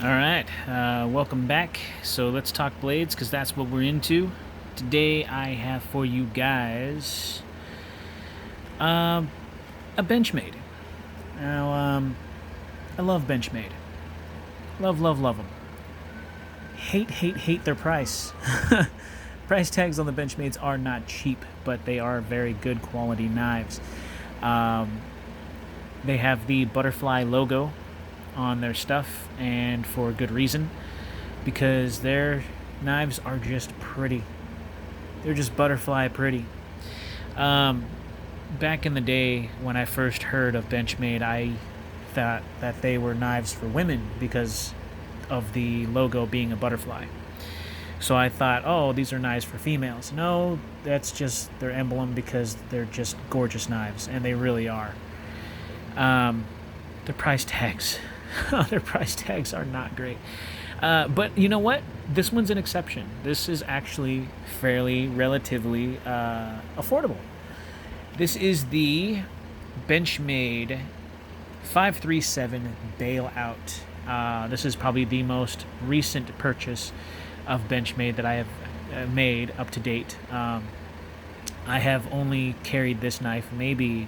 All right, welcome back. So let's talk blades because that's what we're into. Today I have for you guys um, a Benchmade. Now, I love Benchmade. Love them. Hate their price. Price tags on the Benchmades are not cheap, but they are very good quality knives. Um, they have the butterfly logo on their stuff, and for good reason, because their knives are just pretty. They're just butterfly pretty. Um, Back in the day when I first heard of Benchmade, I thought that they were knives for women because of the logo being a butterfly. So I thought, oh, these are knives for females. No, that's just their emblem because they're just gorgeous knives, and they really are. Um, their price tags, their price tags are not great. But you know what? This one's an exception. This is actually fairly, relatively affordable. This is the Benchmade 537 Bailout. This is probably the most recent purchase of Benchmade that I have made up to date. I have only carried this knife maybe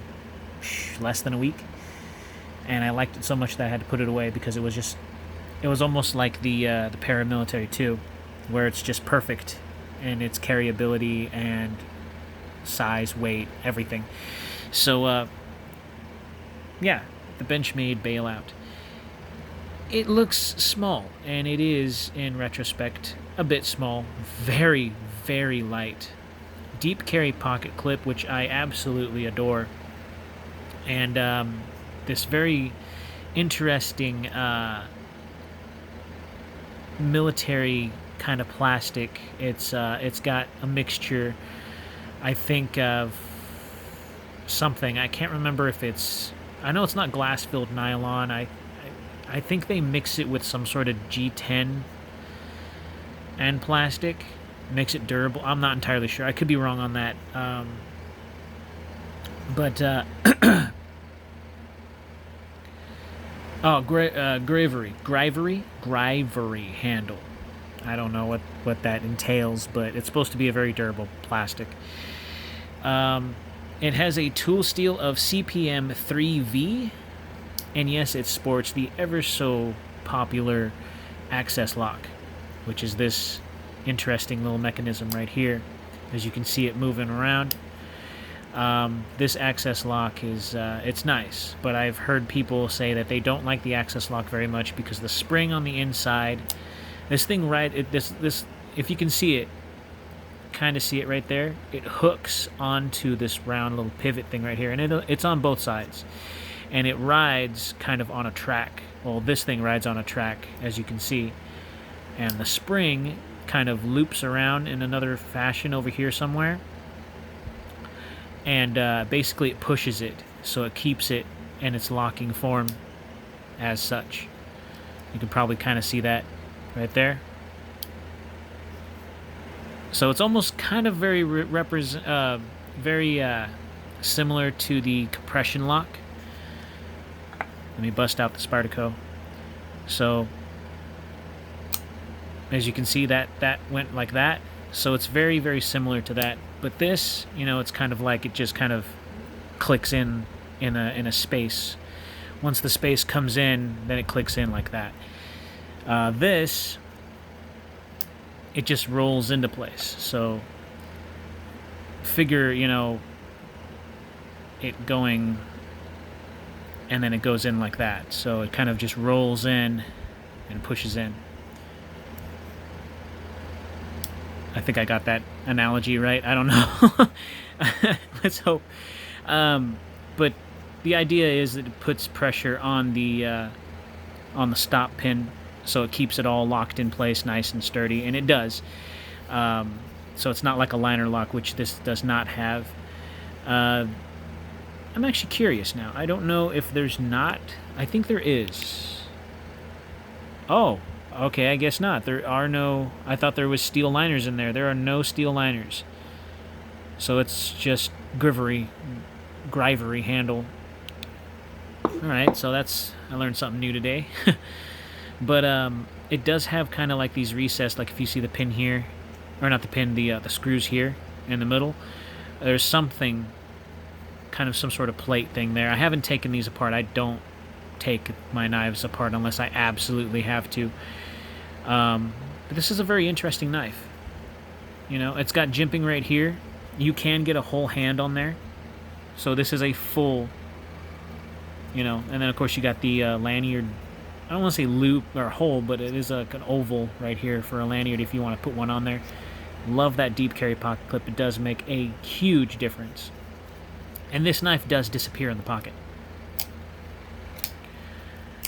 less than a week, and I liked it so much that I had to put it away because it was almost like the paramilitary 2, where it's just perfect in its carryability and size, weight, everything. So yeah, the Benchmade Bailout. It looks small, and it is, in retrospect, a bit small. Very, very light. Deep carry pocket clip, which I absolutely adore. And this very interesting military kind of plastic. It's got a mixture, I think, of something. I can't remember if it's. I know it's not glass filled nylon. I think they mix it with some sort of G10 and plastic, makes it durable. I'm not entirely sure. I could be wrong on that. But oh, Grivery handle. I don't know what that entails, but it's supposed to be a very durable plastic. It has a tool steel of CPM 3V, and yes, it sports the ever so popular access lock, which is this interesting little mechanism right here. As you can see it moving around. This access lock is it's nice, but I've heard people say that they don't like the access lock very much because the spring on the inside, this thing this if you can see it, kind of see it right there, it hooks onto this round little pivot thing right here, and it's on both sides, and it rides kind of on a track. Well, this thing rides on a track, as you can see, and the spring kind of loops around in another fashion over here somewhere, and basically it pushes it, so it keeps it in its locking form as such. You can probably kind of see that right there. So it's almost kind of very similar to the compression lock. Let me bust out the Spartaco. So as you can see, that went like that. So it's very, very similar to that. But this, it's kind of like it just kind of clicks in a space. Once the space comes in, then it clicks in like that. This, it just rolls into place. So figure, it going, and then it goes in like that. So it kind of just rolls in and pushes in. I think I got that analogy right. I don't know. Let's hope. But the idea is that it puts pressure on the stop pin, so it keeps it all locked in place, nice and sturdy, and it does. So it's not like a liner lock, which this does not have. I'm actually curious now. I don't know if there's not. I think there is. Oh, okay, I guess not. There are no. I thought there was steel liners in there. There are no steel liners. So it's just Grivery handle. All right, so I learned something new today. But it does have kind of like these recessed, like if you see the pin here, or not the pin, the screws here in the middle, there's something, kind of some sort of plate thing there. I haven't taken these apart. I don't take my knives apart unless I absolutely have to. But this is a very interesting knife. You know, it's got jimping right here. You can get a whole hand on there. So this is a full, you know, and then of course you got the lanyard. I don't want to say loop or hole, but it is like an oval right here for a lanyard if you want to put one on there. Love that deep carry pocket clip. It does make a huge difference. And this knife does disappear in the pocket.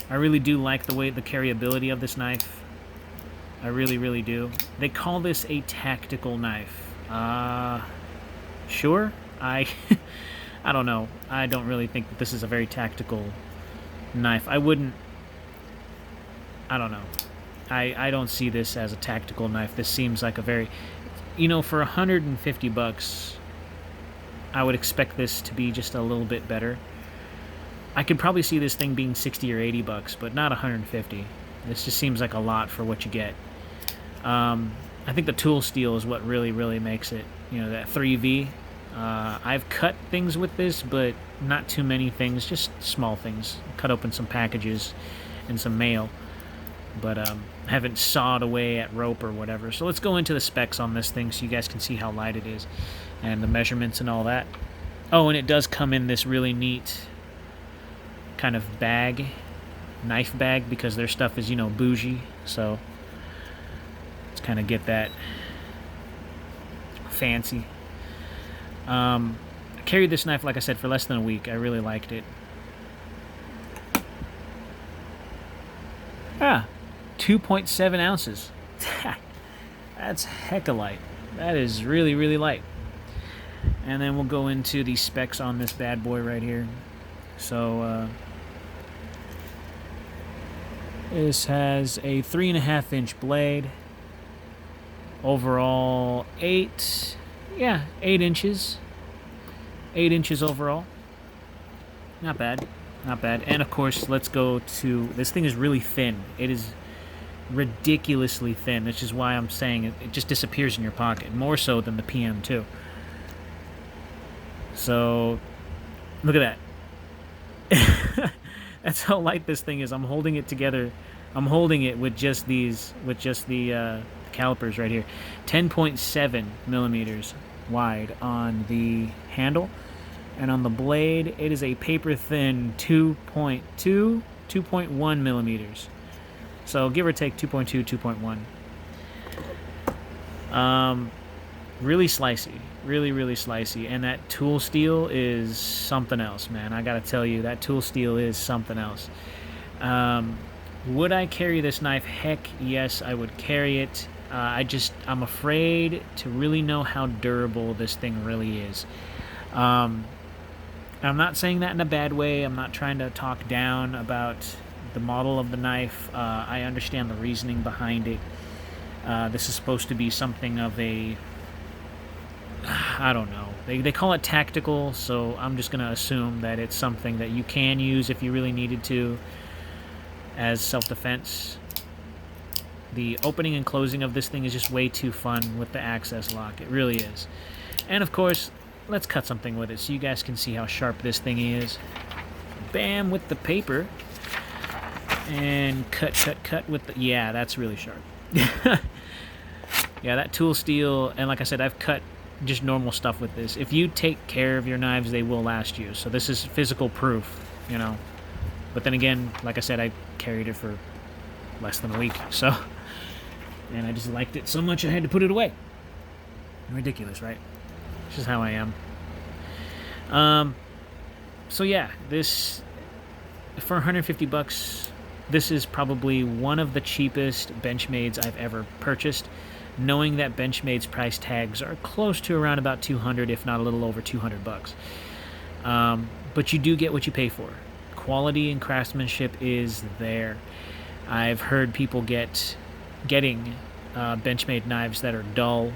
I really do like the carryability of this knife. I really, really do. They call this a tactical knife. Sure. I don't know. I don't really think that this is a very tactical knife. I don't know. I don't see this as a tactical knife. This seems like a very, you know, for $150, I would expect this to be just a little bit better. I could probably see this thing being $60 or $80, but not $150. This just seems like a lot for what you get. I think the tool steel is what really, really makes it. You know, that 3V. I've cut things with this, but not too many things, just small things. Cut open some packages and some mail, but haven't sawed away at rope or whatever. So let's go into the specs on this thing so you guys can see how light it is and the measurements and all that. Oh, and it does come in this really neat kind of bag, knife bag, because their stuff is, you know, bougie. So let's kind of get that fancy. I carried this knife, like I said, for less than a week. I really liked it. 2.7 ounces. That's hecka light. That is really, really light. And then we'll go into the specs on this bad boy right here. So, this has a 3.5-inch blade. Overall, 8 inches. 8 inches overall. Not bad. Not bad. And of course, let's go to... This thing is really thin. It is ridiculously thin, which is why I'm saying it just disappears in your pocket. More so than the PM2. So, look at that. That's how light this thing is. I'm holding it together. I'm holding it with just these... With just the calipers right here. 10.7 millimeters wide on the handle, and on the blade it is a paper thin 2.1 millimeters, so give or take 2.2, 2.1. Really slicey, really, really slicey, and that tool steel is something else, man. I gotta tell you, that tool steel is something else. Would I carry this knife? Heck yes, I would carry it. I'm afraid to really know how durable this thing really is. I'm not saying that in a bad way. I'm not trying to talk down about the model of the knife. I understand the reasoning behind it. This is supposed to be something of a... I don't know. They call it tactical, so I'm just going to assume that it's something that you can use if you really needed to as self-defense. The opening and closing of this thing is just way too fun with the access lock. It really is. And of course, let's cut something with it so you guys can see how sharp this thing is. Bam, with the paper. And cut with the... Yeah, that's really sharp. Yeah, that tool steel, and like I said, I've cut just normal stuff with this. If you take care of your knives, they will last you. So this is physical proof, you know. But then again, like I said, I carried it for less than a week, so... And I just liked it so much I had to put it away. Ridiculous, right? It's just how I am. So yeah, this... For $150, this is probably one of the cheapest Benchmades I've ever purchased, knowing that Benchmade's price tags are close to around about $200, if not a little over $200. But you do get what you pay for. Quality and craftsmanship is there. I've heard people getting Benchmade knives that are dull,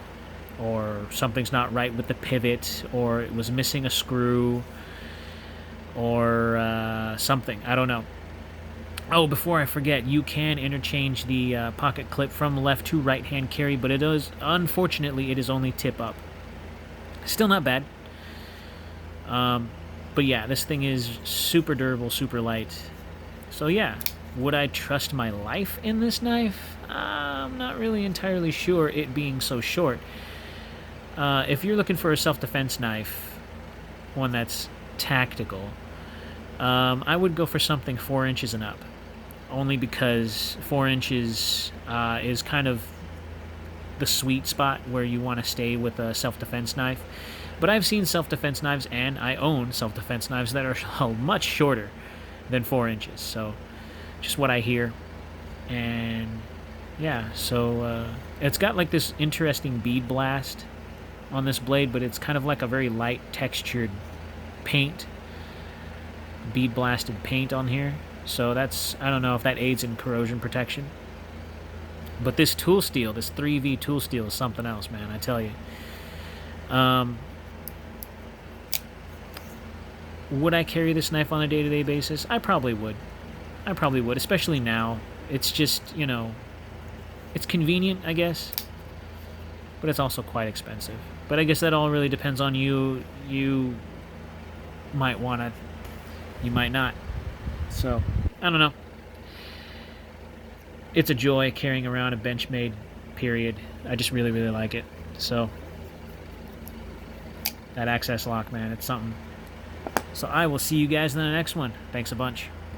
or something's not right with the pivot, or it was missing a screw, or something. I don't know. Oh, before I forget, you can interchange the pocket clip from left to right hand carry, but it is, unfortunately, it is only tip up. Still not bad. But yeah, this thing is super durable, super light. So yeah, would I trust my life in this knife? I'm not really entirely sure, it being so short. If you're looking for a self-defense knife, one that's tactical, I would go for something 4 inches and up. Only because 4 inches is kind of the sweet spot where you want to stay with a self-defense knife. But I've seen self-defense knives, and I own self-defense knives that are much shorter than 4 inches. So, just what I hear. And yeah, so it's got like this interesting bead blast on this blade, but it's kind of like a very light textured paint, bead blasted paint on here. So that's, I don't know if that aids in corrosion protection. But this tool steel, this 3V tool steel is something else, man, I tell you. Would I carry this knife on a day-to-day basis? I probably would. I probably would, especially now. It's just, you know, it's convenient, I guess. But it's also quite expensive. But I guess that all really depends on you. You might want to, you might not. So, I don't know. It's a joy carrying around a Benchmade, period. I just really, really like it. So, that access lock, man, it's something. So I will see you guys in the next one. Thanks a bunch.